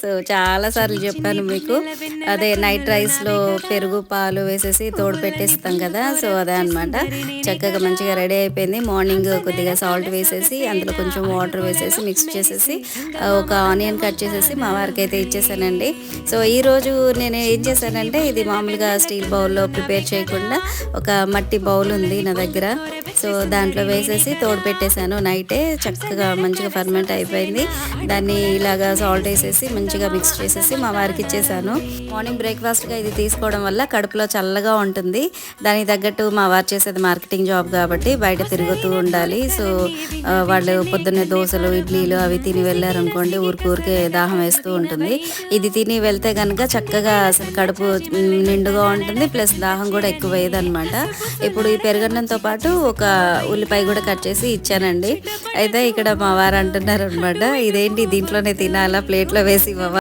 So చాలా సార్లు చెప్పాను మీకు. అదే నైట్ రైస్‌లో పెరుగు, పాలు వేసేసి తోడు పెట్టేస్తాం కదా! సో, అదే అనమాట. చక్కగా మంచిగా రెడీ అయిపోయింది. మార్నింగ్ కొద్దిగా సాల్ట్ వేసేసి, అందులో కొంచెం వాటర్ వేసేసి, మిక్స్ చేసేసి ఒక ఆనియన్ కట్ చేసేసి మా వారికైతే ఇచ్చేసానండి. సో, ఈరోజు నేను ఏం చేశానంటే, ఇది మామూలుగా స్టీల్ బౌల్‌లో ప్రిపేర్ చేయకుండా ఒక మట్టి బౌల్ ఉంది నా దగ్గర. సో, దాంట్లో వేసేసి తోడు పెట్టేసాను నైటే. చక్కగా మంచిగా ఫర్మెంట్ అయిపోయింది. దాన్ని ఇలాగా సాల్ట్ వేసేసి మంచిగా మిక్స్ చేసేసి మా వారికి ఇచ్చేసాను. మార్నింగ్ బ్రేక్‌ఫాస్ట్‌గా ఇది తీసుకోవడం వల్ల కడుపులో చల్లగా ఉంటుంది. దానికి తగ్గట్టు మా వారు చేసేది మార్కెటింగ్ జాబ్ కాబట్టి బయట తిరుగుతూ ఉండాలి. సో, వాళ్ళు పొద్దున్నే దోసలు, ఇడ్లీలు అవి తిని వెళ్లారనుకోండి ఊరికే దాహం వేస్తూ ఉంటుంది. ఇది తిని వెళ్తే గనుక చక్కగా అసలు కడుపు నిండుగా ఉంటుంది. ప్లస్ దాహం కూడా ఎక్కువ వేయదనమాట. ఇప్పుడు ఈ పెరుగన్నంతో పాటు ఒక ఉల్లిపాయ కూడా కట్ చేసి ఇచ్చానండి. అయితే ఇక్కడ మా వారు అంటున్నారనమాట, ఇదేంటి దీంట్లోనే తినాలా ప్లేట్‌లో వేసి ఇవ్వవా